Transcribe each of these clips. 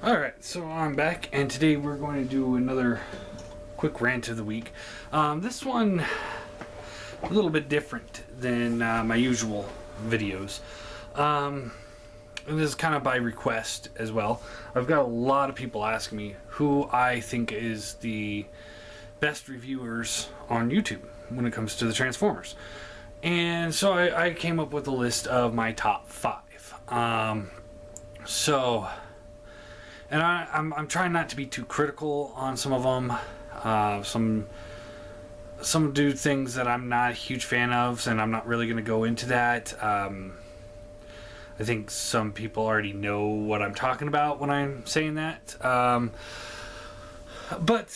Alright, so I'm back, and today we're going to do another quick rant of the week. This one, a little bit different than my usual videos. And this is kind of by request as well. I've got a lot of people asking me who I think is the best reviewers on YouTube when it comes to the Transformers. And so I came up with a list of my top 5. And I'm trying not to be too critical on some of them. Some do things that I'm not a huge fan of, and I'm not really going to go into that. I think some people already know what I'm talking about when I'm saying that. But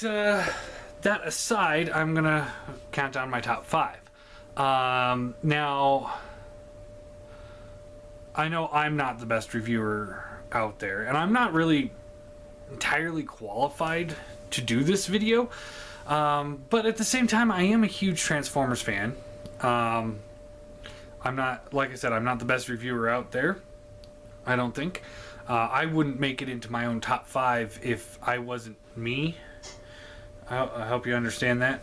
that aside, I'm going to count down my top 5. Now, I know I'm not the best reviewer out there, and I'm not really entirely qualified to do this video, but at the same time I am a huge Transformers fan. I'm not, like I said, I'm not the best reviewer out there, I don't think. I wouldn't make it into my own top 5 if I wasn't me. I hope you understand that.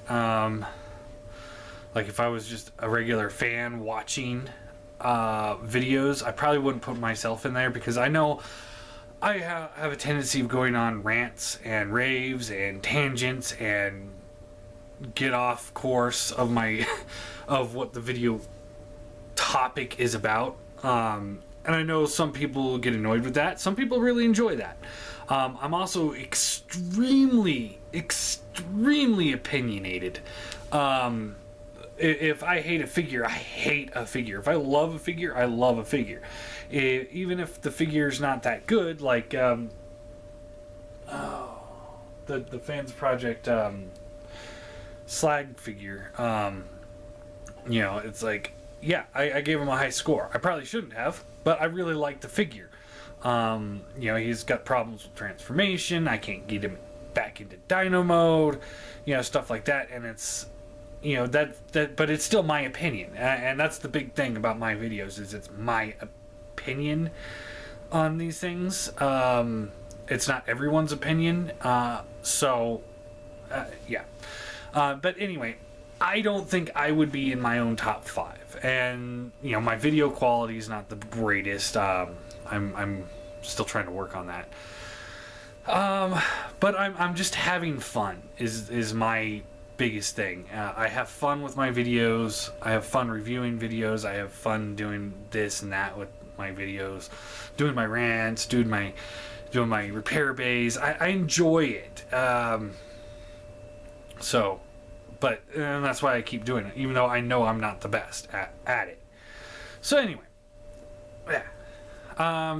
Like if I was just a regular fan watching videos, I probably wouldn't put myself in there, because I know I have a tendency of going on rants and raves and tangents and get off course of my of what the video topic is about. And I know some people get annoyed with that. Some people really enjoy that. I'm also extremely opinionated. If I hate a figure, I hate a figure. If I love a figure, I love a figure. Even if the figure's not that good, like the Fans Project Slag figure. You know, it's like, yeah, I gave him a high score. I probably shouldn't have, but I really like the figure. You know, he's got problems with transformation. I can't get him back into Dino mode. You know, stuff like that, and it's, you know, but it's still my opinion, and that's the big thing about my videos, is it's my opinion on these things. It's not everyone's opinion, yeah. But anyway, I don't think I would be in my own top 5, and you know, my video quality is not the greatest. I'm still trying to work on that. But I'm just having fun is my biggest thing. I have fun with my videos. I have fun reviewing videos. I have fun doing this and that with my videos, doing my rants, doing my repair bays. I enjoy it. And that's why I keep doing it, even though I know I'm not the best at it. So anyway, yeah.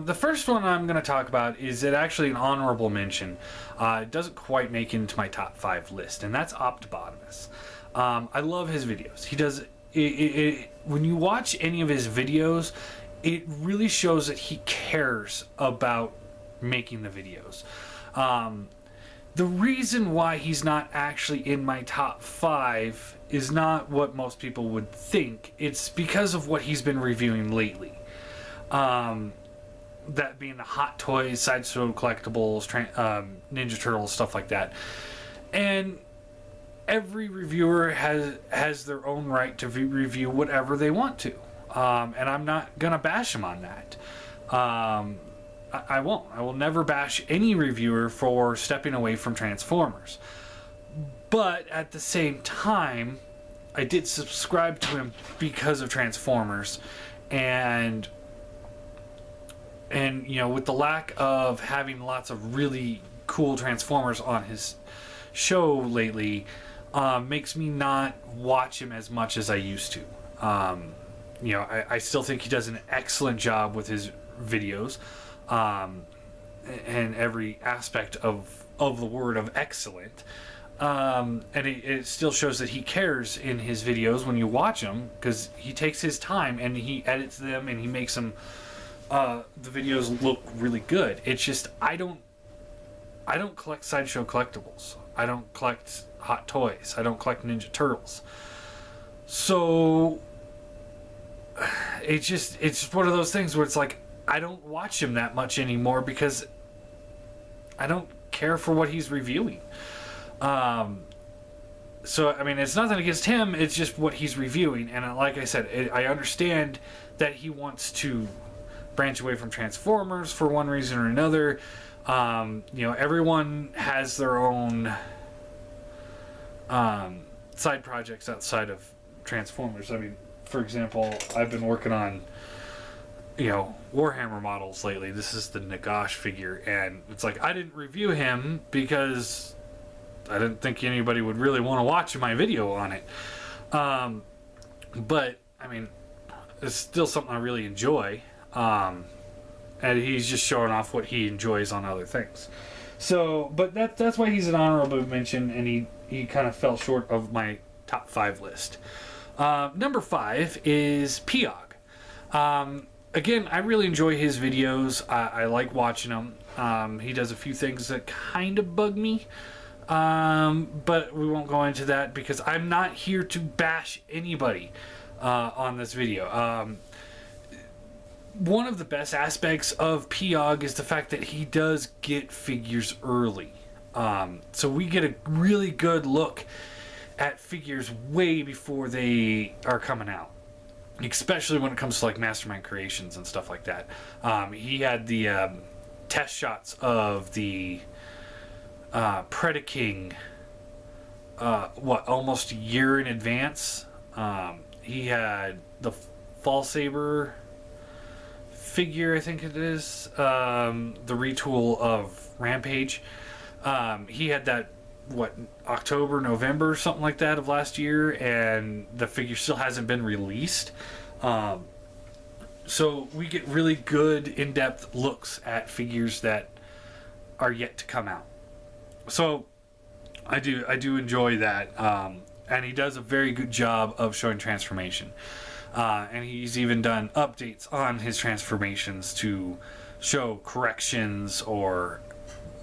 The first one I'm going to talk about is actually an honorable mention. It doesn't quite make it into my top 5 list, and that's Optobotomus. I love his videos. He does when you watch any of his videos, it really shows that he cares about making the videos. The reason why he's not actually in my top 5 is not what most people would think. It's because of what he's been reviewing lately. That being the Hot Toys, Sideshow collectibles, Ninja Turtles, stuff like that. And every reviewer has their own right to review whatever they want to. And I'm not going to bash them on that. I won't. I will never bash any reviewer for stepping away from Transformers. But at the same time, I did subscribe to him because of Transformers. And you know, with the lack of having lots of really cool Transformers on his show lately, makes me not watch him as much as I used to. You know, I still think he does an excellent job with his videos, and every aspect of the word of excellent. And it still shows that he cares in his videos when you watch them, because he takes his time and he edits them and he makes them the videos look really good. It's just I don't collect Sideshow collectibles. I don't collect Hot Toys. I don't collect Ninja Turtles. So it's just one of those things where it's like I don't watch him that much anymore, because care for what he's reviewing. So, I mean, it's nothing against him. It's just what he's reviewing. And like I said, I understand that he wants to branch away from Transformers for one reason or another. Everyone has their own side projects outside of Transformers. I mean, for example, I've been working on, Warhammer models lately. This is the Nagash figure. And it's like, I didn't review him because I didn't think anybody would really want to watch my video on it. But, I mean, it's still something I really enjoy. And he's just showing off what he enjoys on other things. So, but that's why he's an honorable mention, and he kind of fell short of my top 5 list. Number 5 is Piog. Again, I really enjoy his videos. I like watching them. He does a few things that kind of bug me. But we won't go into that because I'm not here to bash anybody on this video. One of the best aspects of Piog is the fact that he does get figures early. So we get a really good look at figures way before they are coming out. Especially when it comes to like Mastermind Creations and stuff like that. He had the test shots of the Predaking almost a year in advance. He had the Fall Saber figure, I think it is, the retool of Rampage. He had that October, November, something like that of last year, and the figure still hasn't been released. So we get really good in-depth looks at figures that are yet to come out. So I do enjoy that, and he does a very good job of showing transformation, and he's even done updates on his transformations to show corrections or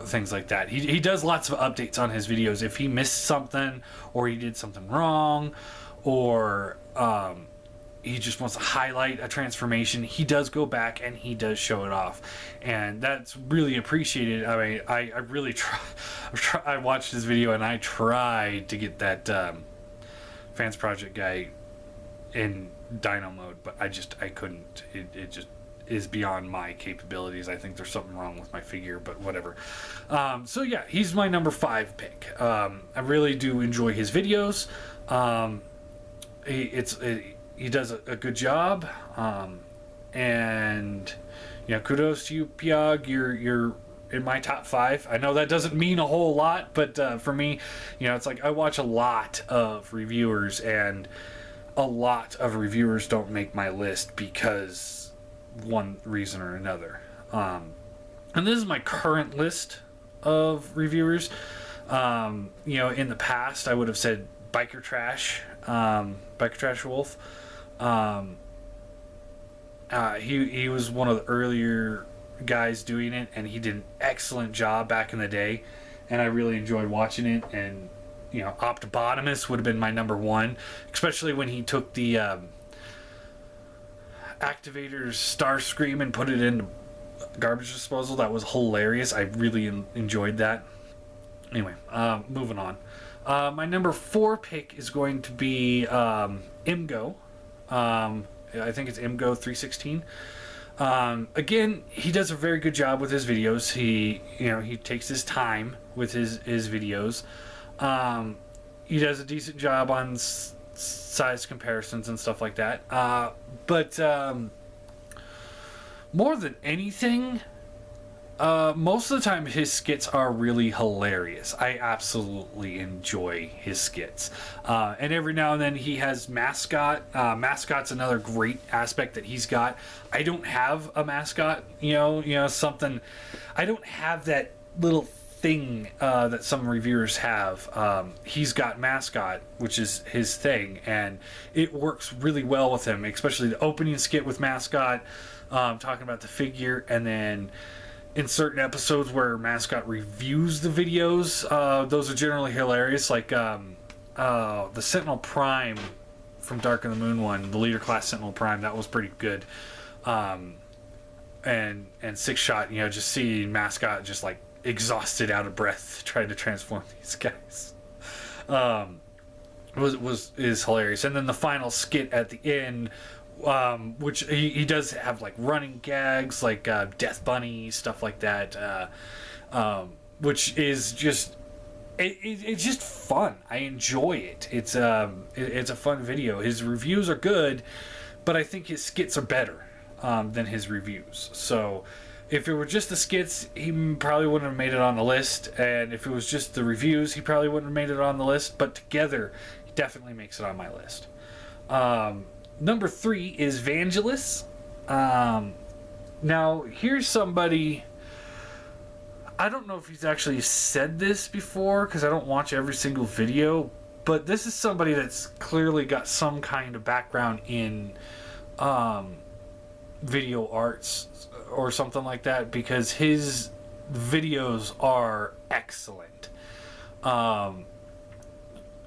things like that. He does lots of updates on his videos. If he missed something or he did something wrong, or he just wants to highlight a transformation, he does go back and he does show it off, and that's really appreciated. I mean, I really try. I watched his video and I tried to get that Fans Project guy in Dino mode, but I couldn't. It just is beyond my capabilities. I think there's something wrong with my figure, but whatever. So yeah, he's my number 5 pick. I really do enjoy his videos. He does a good job, and kudos to you, Piog. You're in my top 5. I know that doesn't mean a whole lot, but for me, it's like I watch a lot of reviewers, and a lot of reviewers don't make my list because one reason or another. And this is my current list of reviewers. In the past, I would have said Biker Trash Wolf. He was one of the earlier guys doing it, and he did an excellent job back in the day, and I really enjoyed watching it. And Optobotomus would have been my number 1, especially when he took the Activator's Starscream and put it into garbage disposal. That was hilarious. I really enjoyed that. Anyway, moving on. My number 4 pick is going to be Imgo. I think it's Imgo 316. Again, he does a very good job with his videos. He takes his time with his videos. He does a decent job on size comparisons and stuff like that. But more than anything, most of the time his skits are really hilarious. I absolutely enjoy his skits. And every now and then he has mascot. Mascot's another great aspect that he's got. I don't have a mascot, something. I don't have that little thing that some reviewers have. He's got mascot, which is his thing, and it works really well with him, especially the opening skit with mascot, talking about the figure, and then in certain episodes where mascot reviews the videos, those are generally hilarious, like the Sentinel Prime from Dark of the Moon one, the leader class Sentinel Prime. That was pretty good. And Six Shot, just seeing mascot just like exhausted, out of breath trying to transform these guys. Is hilarious. And then the final skit at the end, which he does have like running gags, like Death Bunny, stuff like that, which is just it's just fun. I enjoy it. It's a fun video. His reviews are good, but I think his skits are better than his reviews. So if it were just the skits, he probably wouldn't have made it on the list, and if it was just the reviews, he probably wouldn't have made it on the list. But together, he definitely makes it on my list. Number 3 is Vangelis. Now, here's somebody... I don't know if he's actually said this before, because I don't watch every single video, but this is somebody that's clearly got some kind of background in video arts or something like that, because his videos are excellent.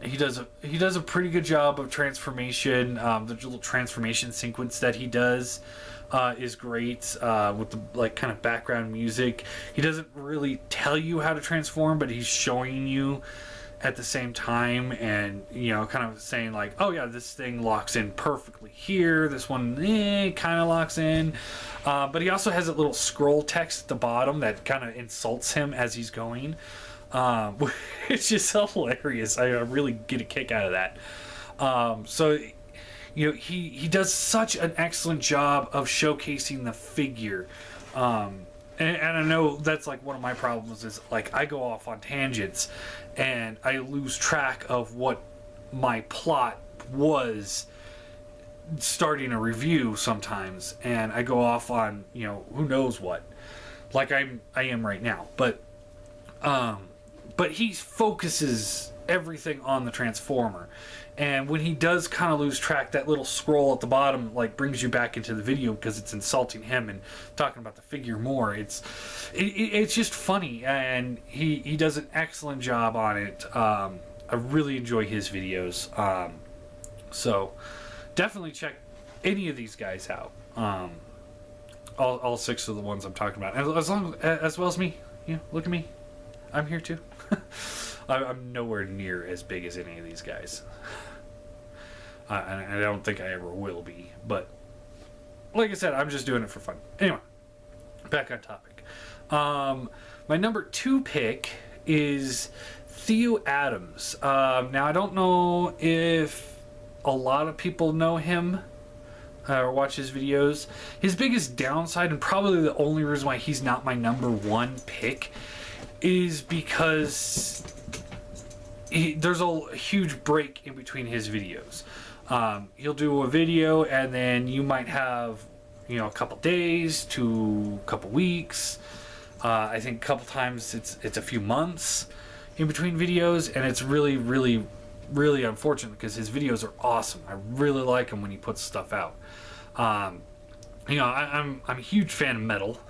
He does a pretty good job of transformation. The little transformation sequence that he does is great, with the like kind of background music. He doesn't really tell you how to transform, but he's showing you at the same time, and kind of saying like, oh yeah, this thing locks in perfectly here, this one kind of locks in, but he also has a little scroll text at the bottom that kind of insults him as he's going, which is hilarious. I really get a kick out of that. So he does such an excellent job of showcasing the figure. And I know that's like one of my problems, is like I go off on tangents and I lose track of what my plot was starting a review sometimes, and I go off on who knows what, like I am right now. But he focuses everything on the Transformer. And when he does kind of lose track, that little scroll at the bottom like brings you back into the video, because it's insulting him and talking about the figure more. It's just funny, and he does an excellent job on it. I really enjoy his videos. So definitely check any of these guys out. All 6 of the ones I'm talking about, as well as me. Look at me, I'm here too. I'm nowhere near as big as any of these guys. And I don't think I ever will be. But, like I said, I'm just doing it for fun. Anyway, back on topic. My number 2 pick is Theo Adams. Now, I don't know if a lot of people know him or watch his videos. His biggest downside, and probably the only reason why he's not my number 1 pick, is because there's a huge break in between his videos. He'll do a video, and then you might have a couple days to a couple weeks. I think a couple times it's a few months in between videos, and it's really, really, really unfortunate, because his videos are awesome. I really like him when he puts stuff out. I'm a huge fan of metal.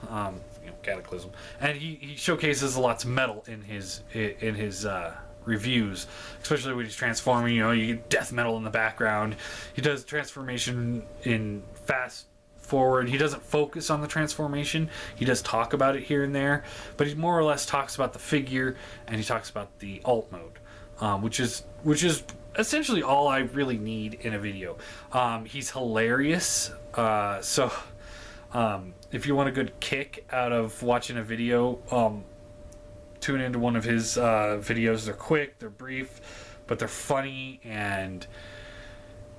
Cataclysm, and he showcases lots of metal in his reviews, especially when he's transforming. You get death metal in the background. He does transformation in fast forward. He doesn't focus on the transformation. He does talk about it here and there, but he more or less talks about the figure, and he talks about the alt mode, which is essentially all I really need in a video. He's hilarious. If you want a good kick out of watching a video, tune into one of his videos. They're quick, they're brief, but they're funny and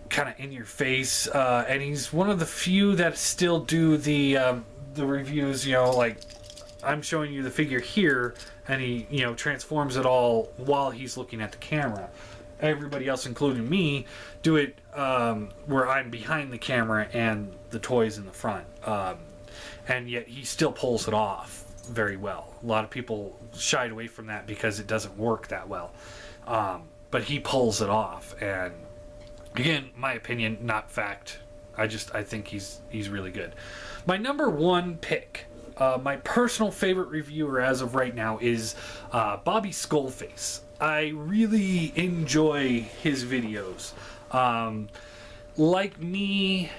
kind of in your face. And he's one of the few that still do the reviews. Like I'm showing you the figure here, and he transforms it all while he's looking at the camera. Everybody else, including me, do it where I'm behind the camera and the toys in the front. And yet he still pulls it off very well. A lot of people shied away from that because it doesn't work that well. But he pulls it off. And again, my opinion, not fact. I think he's really good. My number 1 pick, my personal favorite reviewer as of right now, is Bobby Skullface. I really enjoy his videos. Like me,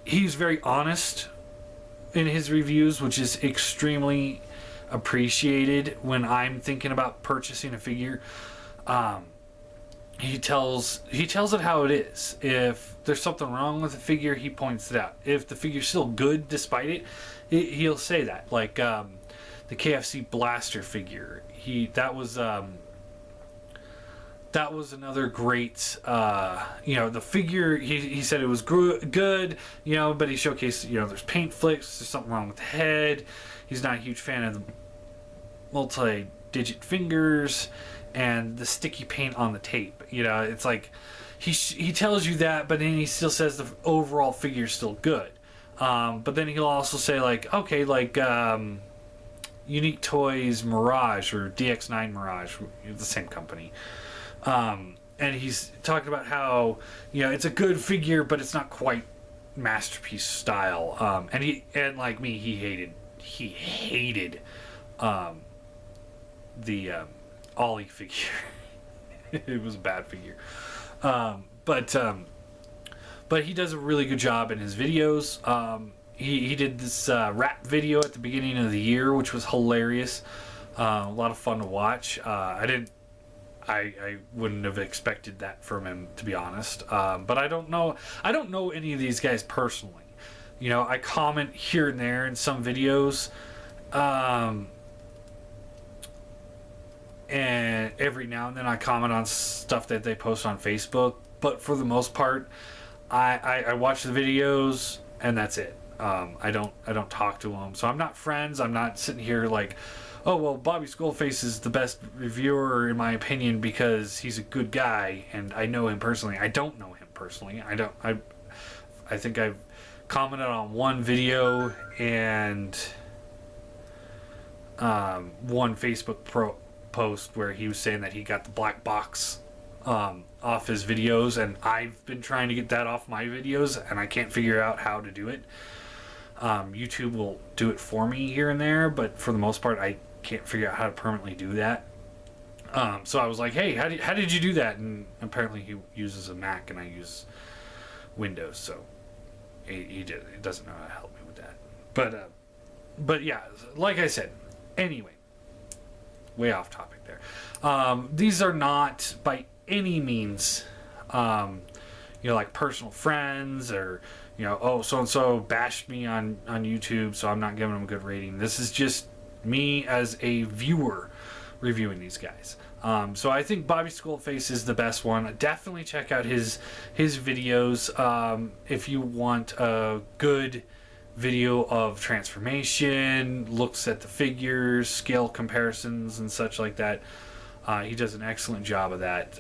he's very honest in his reviews, which is extremely appreciated when I'm thinking about purchasing a figure. He tells it how it is. If there's something wrong with the figure, he points it out. If the figure's still good despite it, he'll say that. Like the KFC Blaster figure, that was another great, the figure, he said it was good, but he showcased, there's paint flicks, there's something wrong with the head. He's not a huge fan of the multi-digit fingers and the sticky paint on the tape. It's like he tells you that, but then he still says the overall figure is still good. But then he'll also say like, okay, like Unique Toys Mirage or DX9 Mirage, the same company. And he's talking about how it's a good figure, but it's not quite masterpiece style. And like me, he hated the Ollie figure. It was a bad figure. But he does a really good job in his videos. He did this rap video at the beginning of the year, which was hilarious. A lot of fun to watch. I wouldn't have expected that from him, to be honest. But I don't know any of these guys personally. I comment here and there in some videos. And every now and then I comment on stuff that they post on Facebook. But for the most part, I watch the videos and that's it. I don't talk to them. So I'm not friends. I'm not sitting here like, oh, well, Bobby Skullface is the best reviewer in my opinion because he's a good guy and I know him personally. I don't know him personally. I think I've commented on one video and one Facebook post where he was saying that he got the black box off his videos, and I've been trying to get that off my videos and I can't figure out how to do it. YouTube will do it for me here and there, but for the most part I can't figure out how to permanently do that. So I was like, hey, how did you do that? And apparently he uses a Mac and I use Windows, so he doesn't know how to help me with that. But yeah, like I said, anyway, way off topic there. These are not by any means like personal friends or oh, so and so bashed me on YouTube, so I'm not giving them a good rating. This is just me as a viewer reviewing these guys. So I think Bobby Skullface is the best one. Definitely check out his videos if you want a good video of transformation, looks at the figures, scale comparisons and such like that. He does an excellent job of that.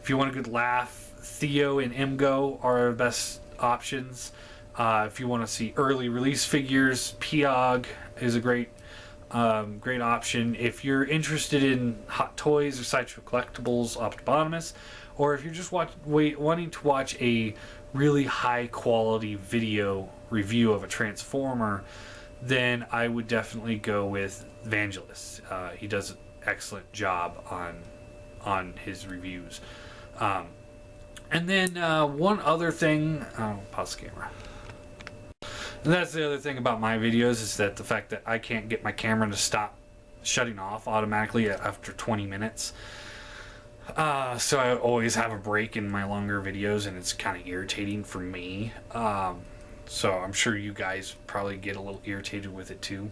If you want a good laugh, Theo and Imgo are the best options. If you want to see early release figures, Piog is a great option. If you're interested in Hot Toys or Sideshow Collectibles, Optobotomus, or if you're just wanting to watch a really high quality video review of a Transformer, then I would definitely go with Vangelis. He does an excellent job on his reviews. And then one other thing, pause the camera. And that's the other thing about my videos, is that the fact that I can't get my camera to stop shutting off automatically after 20 minutes. So I always have a break in my longer videos, and it's kind of irritating for me. So I'm sure you guys probably get a little irritated with it too.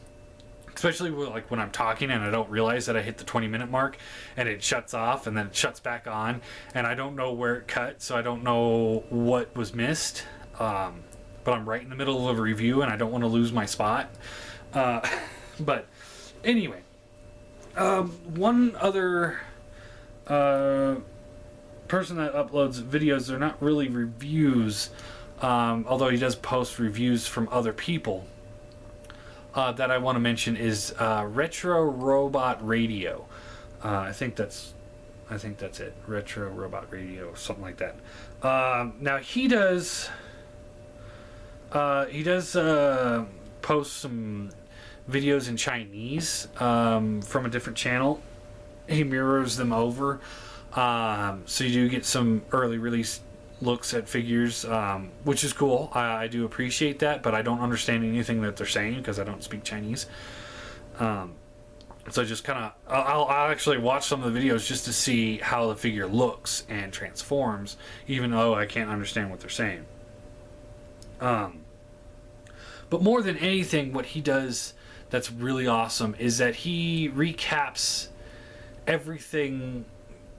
Especially like when I'm talking and I don't realize that I hit the 20-minute mark and it shuts off and then it shuts back on and I don't know where it cut, so I don't know what was missed. But I'm right in the middle of a review and I don't want to lose my spot. But anyway, one other person that uploads videos, they're not really reviews, although he does post reviews from other people. That I want to mention is Retro Robot Radio. I think that's it. Retro Robot Radio, something like that. Now he does post some videos in Chinese from a different channel. He mirrors them over, so you do get some early release looks at figures, which is cool. I do appreciate that, but I don't understand anything that they're saying because I don't speak Chinese. So just kind of, I'll actually watch some of the videos just to see how the figure looks and transforms, even though I can't understand what they're saying. But more than anything, what he does that's really awesome is that he recaps everything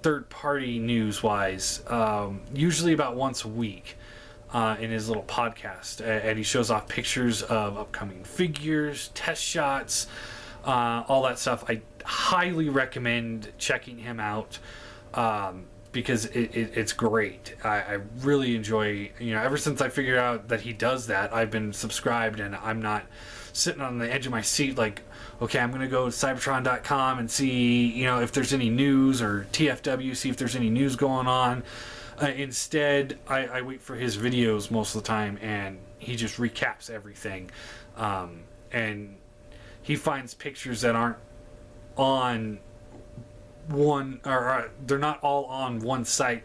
third-party news-wise, usually about once a week, in his little podcast. And he shows off pictures of upcoming figures, test shots, all that stuff. I highly recommend checking him out, because it's great. I really enjoy, ever since I figured out that he does that, I've been subscribed, and I'm not sitting on the edge of my seat like, okay, I'm going to go to cybertron.com and see, if there's any news, or TFW, see if there's any news going on. Instead, I wait for his videos most of the time, and he just recaps everything. And he finds pictures that aren't on one, or they're not all on one site.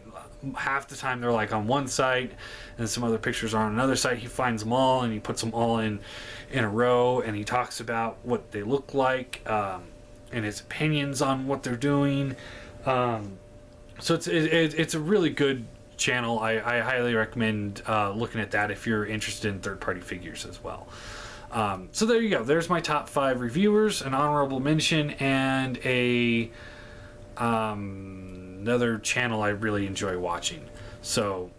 Half the time they're like on one site, and some other pictures are on another site. He finds them all, and he puts them all in a row, and he talks about what they look like, and his opinions on what they're doing. So it's a really good channel. I highly recommend looking at that if you're interested in third-party figures as well. So there you go. There's my top 5 reviewers, an honorable mention, and another channel I really enjoy watching. So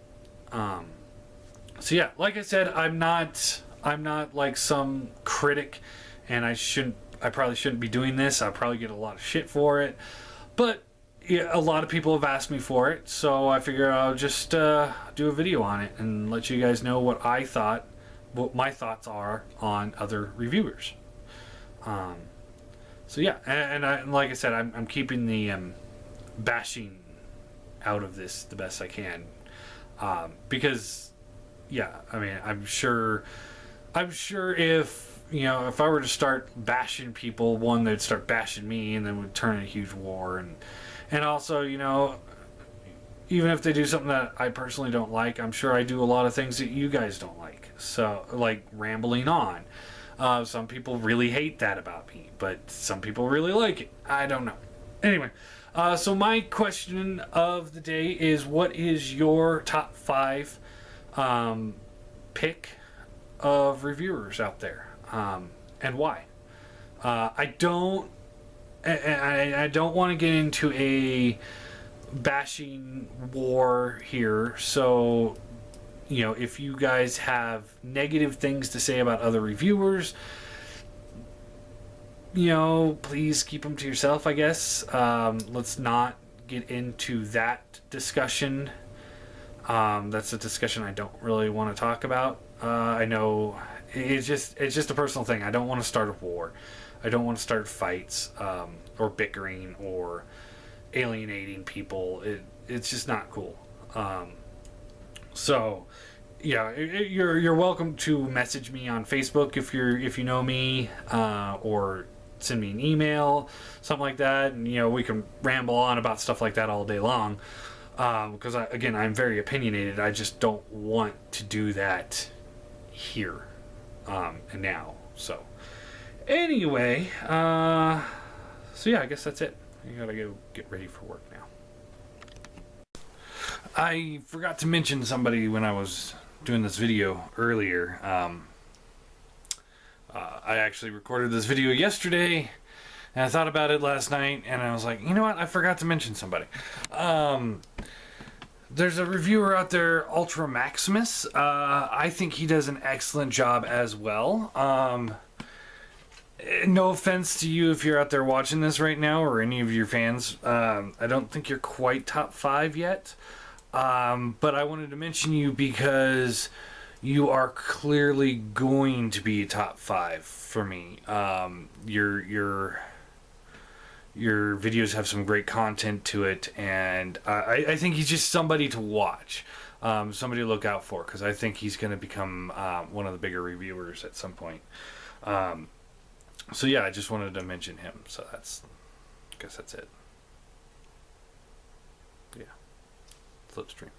yeah, like I said, I'm not like some critic, and I probably shouldn't be doing this. I'll probably get a lot of shit for it, but yeah, a lot of people have asked me for it, so I figure I'll just do a video on it and let you guys know what my thoughts are on other reviewers. So yeah, and like I said, I'm keeping the bashing out of this the best I can, because yeah, I mean, I'm sure if if I were to start bashing people, one, they'd start bashing me, and then would turn in a huge war, and also, even if they do something that I personally don't like, I'm sure I do a lot of things that you guys don't like. So, like rambling on. Some people really hate that about me, but some people really like it. I don't know. Anyway, so my question of the day is, what is your top 5 pick of reviewers out there, and why? I don't want to get into a bashing war here, so if you guys have negative things to say about other reviewers, please keep them to yourself, I guess. Let's not get into that discussion. That's a discussion I don't really want to talk about. I know it's just a personal thing. I don't want to start a war. I don't want to start fights, or bickering, or alienating people. It's just not cool. So yeah, you're welcome to message me on Facebook if you know me, or send me an email, something like that, and we can ramble on about stuff like that all day long, because I'm very opinionated. I just don't want to do that here and now. So anyway, so yeah, I guess that's it. I gotta go get ready for work now. I forgot to mention somebody when I was doing this video earlier. I actually recorded this video yesterday, and I thought about it last night, and I was like, you know what? I forgot to mention somebody. There's a reviewer out there, Ultra Maximus. I think he does an excellent job as well. No offense to you if you're out there watching this right now, or any of your fans. I don't think you're quite top 5 yet. But I wanted to mention you because you are clearly going to be top 5 for me. Your videos have some great content to it, and I think he's just somebody to watch, somebody to look out for, because I think he's going to become one of the bigger reviewers at some point. So yeah, I just wanted to mention him. So I guess that's it. Yeah. Flipstream.